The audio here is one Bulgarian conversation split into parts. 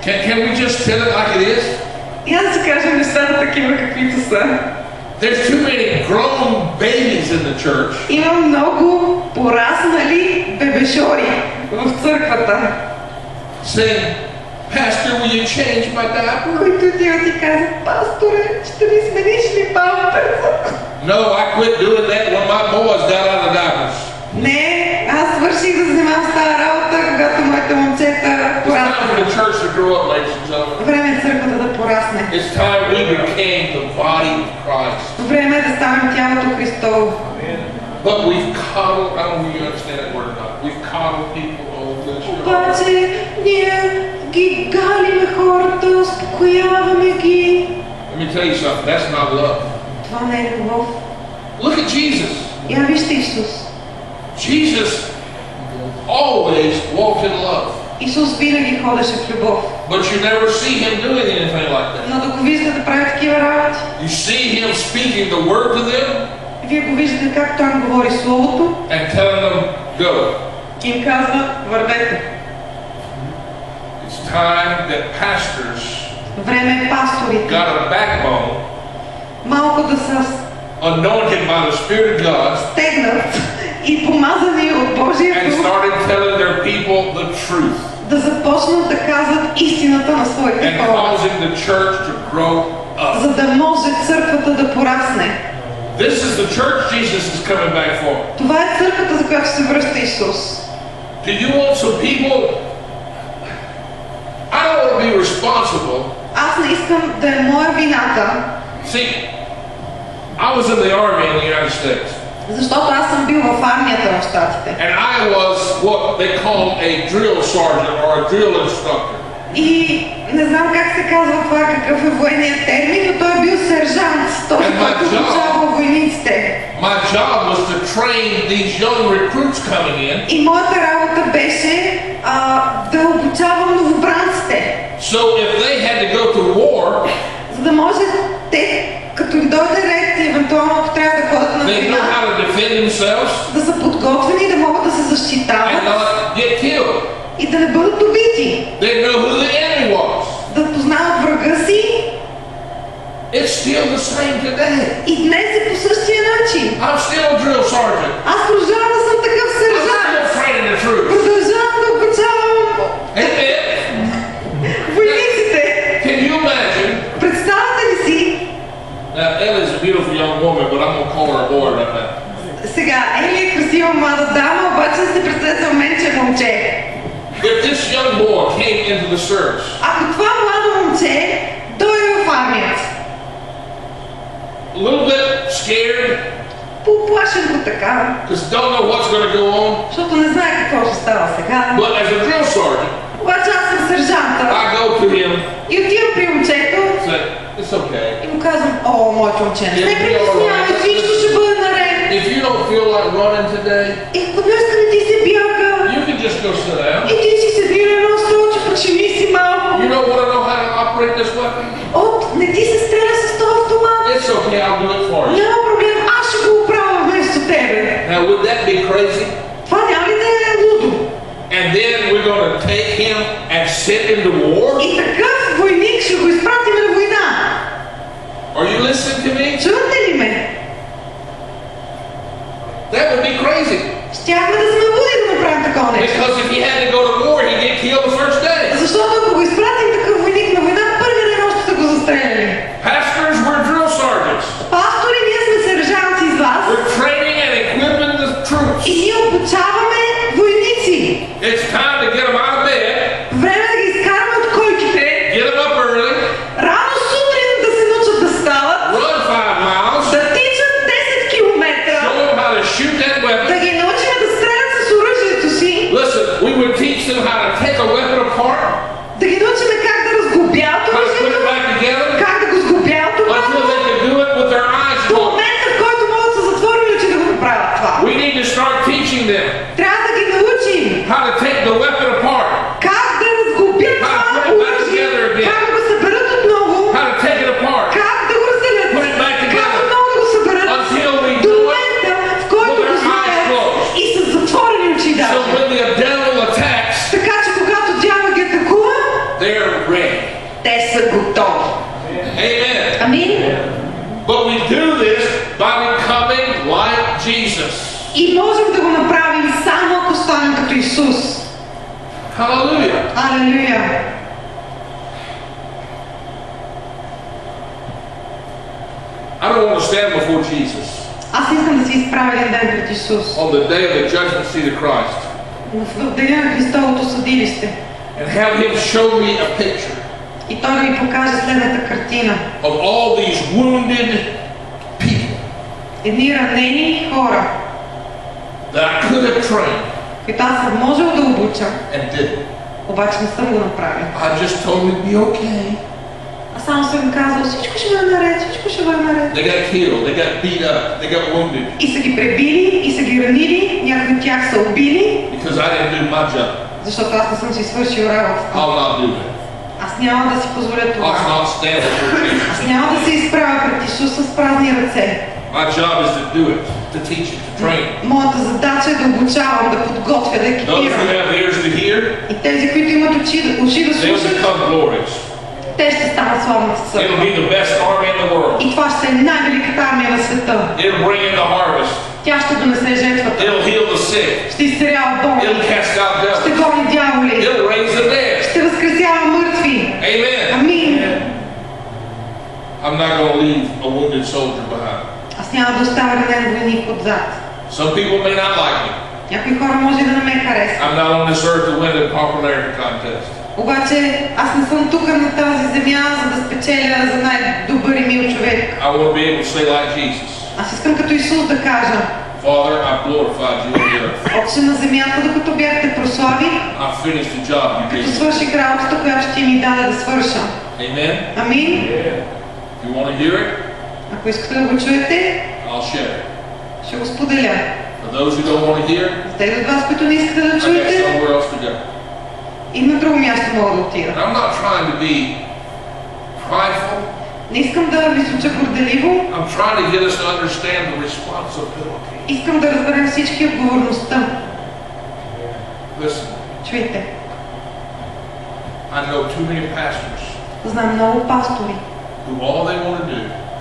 Can we just tell it like it is? И аз да си кажем нещата такива, каквито са. There's too many grown babies in the church. Има много пораснали бебешори в църквата. Saying, Pastor, will you change my diaper? Които отиват и казват, пасторе, ще ми смениш ли памперса? No, I quit doing that when my boys got out of diapers. Не, аз свърших да занимавам с тази работа, когато моите момчета It's time for the church to grow up, ladies and gentlemen. Време е църквата да порасне. It's time we became the body of Christ. Време е да станем тялото Христово. But we've coddled, I don't know if you understand that word or not. We've coddled people all this year. Обаче ние ги галиме хората, успокояваме ги. Let me tell you something, that's not love. Това не е любов. Look at Jesus. Я вижте Исус. Jesus always walked in love. Исус винаги ходеше в любов. But you never see him doing anything like that. Но да го виждате да прави такива работи. You see him speaking the word to them. Вие го виждате как той им говори Словото. And telling them, go. И им казва, вървете. It's time that pastors Време е пасторите got a backbone, малко да са anointed by the Spirit of God, стегнат и помазани от Божия and дух, started telling their people the truth. да започнат да казват истината на своите And хора, causing the church to grow up. за да може църквата да порасне. This is the church Jesus is coming back for. Това е църквата, за която се връща Исус. Do you want some people? I don't want to be responsible. Аз не искам да е моя вината, See, I was in the army in the United States. защото аз съм бил в армията в Щатите. And I was what they call a drill sergeant or a drill instructor. И не знам как се казва това, какъв е военният термин, но той е бил сержант, този, който обучава войниците. My job was to train these young recruits coming in. И моята работа беше да обучавам новобранците. So if they had to go to war, За да може те, като им дойде ред и евентуално ако трябва да ходят на they know война, how to defend themselves да са подготвени, да могат да се and защитават not get killed. и да не бъдат убити. They know who the enemy was. Да познават врага си. It's still the same today. И днес е по същия начин. I'm still a drill sergeant. Аз продължавам да съм такъв I'm сержант. still training the troops. Продължавам да обучавам Amen. войниците. Can you imagine? Представете ли си? Now, Ellie's a beautiful young woman, but I'm going to call her a boy right now. Сега, Ели е красива млада дама, обаче си представете за мен, че е момче. If this young boy came into the service, Ако това младо момче дойде в армията, a little bit scared, по-плашен го така, because don't know what's going to go on, защото не знае какво ще става сега. but as a drill sergeant, Обаче аз съм сержанта I go to him, и отивам при момчето say, it's okay. и му казвам, о, моето момче, не се притеснявай, всичко ще бъде наред. If you don't feel like running today, И ако днес не ти се бяга, you can just go sit down. и ти си седи на едно столче, почини си малко. You don't want to know how to operate this weapon? Не ти се стреля с този автомат. It's okay, I'll do it for you. Няма проблем, аз ще го оправя вместо тебе. Now, would that be crazy? Това няма ли да е лудо? And then we're going to take him and send him to war? И такъв войник ще го изпратим на война. Are you listening to me? Чувате ли ме? That would be crazy. Щяхме да сме луди да направим такова нещо. Because if he had to go to war, he'd get killed the first day. Защото ако го изпратим такъв войник на война, първият ден още са го застреляли. Pastors, we're drill sergeants. Пастори, ние сме сержанти с вас. We're training and equipping the troops. И ние обучаваме войници. It's time to get them out of bed, Време да ги изкараме от койките. get them up early, Рано сутрин да се научат да стават. run 5 miles, Да тичат 10 километра. show them how to shoot that Да weapon. ги научим да стрелят с оръжието си. Listen, we would teach them how to take a weapon apart, They're ready. Те са готови. Amen. Амин. But we do this by becoming like Jesus. И можем да го направим само ако станем като Исус. Hallelujah. Алелуя. I don't want to stand before Jesus Аз искам да се изправя един ден пред Исус. on the day of the judgment seat of Christ В деня на Христовото съдилище. and have Him show me a picture И Той да ми покаже следната картина. of all these wounded people Едни ранени хора, that I could have trained които аз съм можел да обуча, and didn't. обаче не съм го направил. I just told them it'd be okay. Аз само съм казал, всичко ще бъде наред, всичко ще бъде наред. They got killed, they got beat up, they got wounded И са ги пребили, и са ги ранили, някои от тях са убили, because I didn't do my job. защото аз не съм си свършил работата. I'll not do it. Аз няма да си позволя I'll това. not stand before Jesus. Аз няма да се изправя пред Исус с празни ръце. My job is to do it, to teach it, to train. Моята задача е да обучавам, да подготвя, да Those who екипирам. have ears to hear, И тези, които имат уши да they'll слушат, become glorious. те ще станат славната It'll църква. be the best army in the world. И това ще е най-великата армия на света. It'll bring in the harvest. Тя ще донесе жертвата. It'll heal the sick. Ще изцелява болни. It'll cast out Ще devils. гони дяволи. It'll raise the dead. Ще възкресява мъртви. Amen. Амин. I'm not going to leave a wounded soldier behind. Аз няма да оставя ранен войник отзад. Some people may not like me. Някои хора може и да не ме харесат. I'm not on this earth to win a popularity contest. Обаче аз не съм тук на тази земя, за да спечеля за най-добър и мил човек. I want to be able to say like Jesus, Аз искам като Исус да кажа: Father, I glorified you on the earth. Отче на земята, докато бяхте прослави, I finished the job you като gave me. свърших работата, която ти ми даде да свърша. Amen. Амин. If you want to hear it, Ако искате да го чуете, I'll share it. ще го споделя. For those who don't want to hear, За тези от вас, които не искате да I got чуете, somewhere else to go. и на друго място мога да отида. And I'm not trying to be prideful. Не искам да ви звуча горделиво, I'm trying to get us to understand the responsibility. искам да разберем всички отговорността. Listen, Чуйте, I know too many pastors знам много пастори. who all they want to do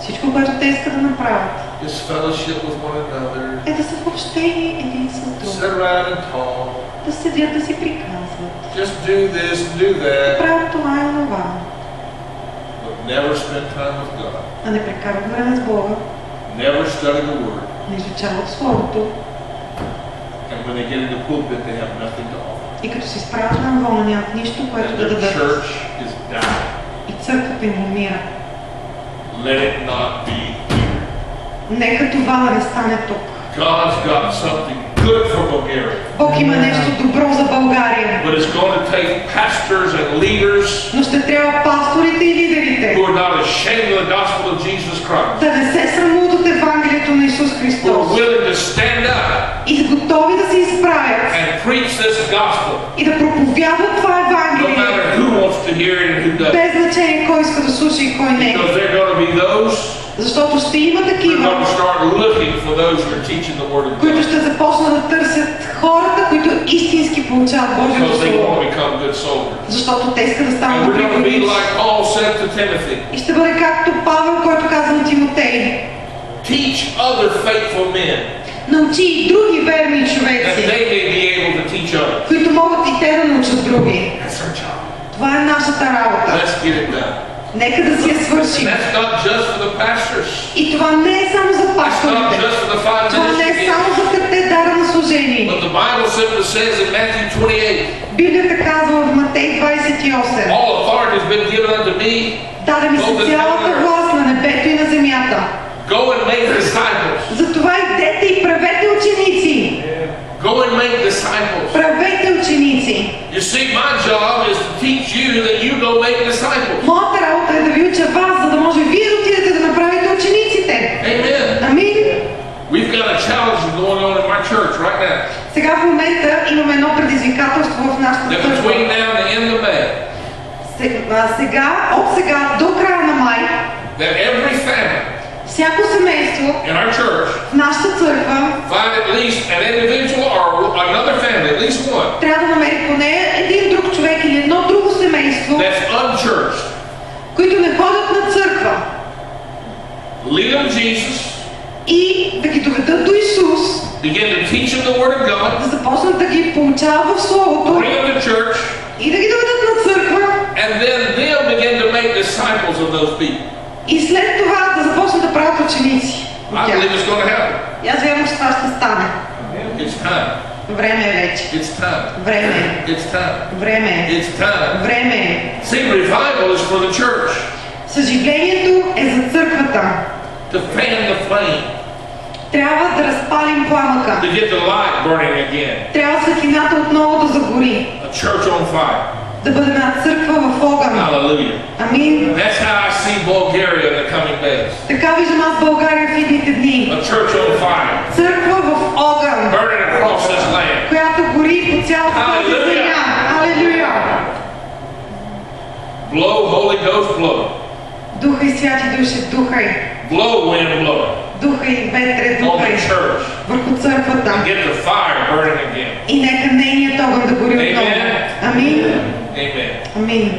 Всичко, което те искат да направят, is fellowship with one another, е да са в общение един с друг, sit around and talk, да седят да си приказват, just do this and do да that, правят това и това, but never spend time with God, а не прекарват време с Бога, never study the Word, не изучават Словото and when they get into the pulpit, they have nothing to offer. и като се изправят на вълна, нямат нищо, което And да their дадат. church is dying. И църквата им умира. Let it not be here. Нека това да не стане тук. God's got something good for Bulgaria, Бог има нещо добро за България, but it's going to take pastors and leaders но ще трябва пасторите и лидерите who are not ashamed of the gospel of Jesus Christ, да не се срамуват от Евангелието на Исус who are Христос willing to stand up и са готови да се изправят and preach this gospel, и да проповядват това no Евангелие, matter who wants to hear it and who doesn't. без значение кой иска да слуша и кой не. Because they're going to be those Защото ще има who are going такива, to start looking for those who are teaching the Word of които God, ще започнат да търсят хората, които истински получават Божието because they Слово. want to become good soldiers. Защото те искат да And станат we're добри going to be войници. like Paul said to Timothy, И ще бъде както Павел, който каза на Тимотей: teach other faithful men научи и други верни that човеци, they may be able to teach others. които могат и те да научат други. That's our job. Това е нашата работа. Let's get it done. Нека да си я And свършим. that's not just for the pastors. И това не е само за It's not пасторите. just for the five Това не е ministry само gifts. за петте дара на служение. But the Bible simply says in Matthew 28, Библията казва в Матей 28: all authority has been given unto me. даде ми се цялата власт на небето и на земята. Go and make disciples. Затова идете и правете ученици. Go and make disciples. Правете ученици. You see, my job is to teach you that you go make disciples. Моята работа е да ви уча вас, за да може вие да отидете да направите учениците. Amen. Амин. We've got a challenge going on in my church right now. Сега в момента имаме едно предизвикателство в нашата That църква. between now and the end of May, От сега до края на май, that every family всяко семейство in our church в нашата църква find at least an individual or another family, at least one, трябва да намери поне един друг човек или едно друго семейство, семейство, that's unchurched. които не ходят на църква, Lead them to Jesus. и да ги доведат до Исус, Begin to teach them the Word of God. да започнат да ги получават в Словото Bring them to church. и да ги доведат на църква, And then they'll begin to make disciples of those people. и след това да започнат да правят ученици от I тях. believe it's going to happen. И аз вярвам, че това ще стане. It's time. Време е вече. It's time. Време е. It's time. Време е. It's time. Време е. See, revival is for the church Съживлението е за църквата. to fan the flame, Трябва да разпалим пламъка. to get the light burning again. Трябва светлината отново да загори. A church on fire. Да бъде една църква в огън. Hallelujah. Амин. That's how I see Bulgaria in the coming days. Така виждам аз България в идните дни. A church on fire, Църква в огън, burning across this land. която гори по цялата тази Алелуя! земя. Алелуя! Blow, Holy Ghost, blow. Духа и Святи Душе, духай. Blow, wind, blow. Духа и ветре, On духай the church. върху църквата. Get the fire burning again. И нека нейният огън да гори отново. Amen. Амин. Amen. Амин.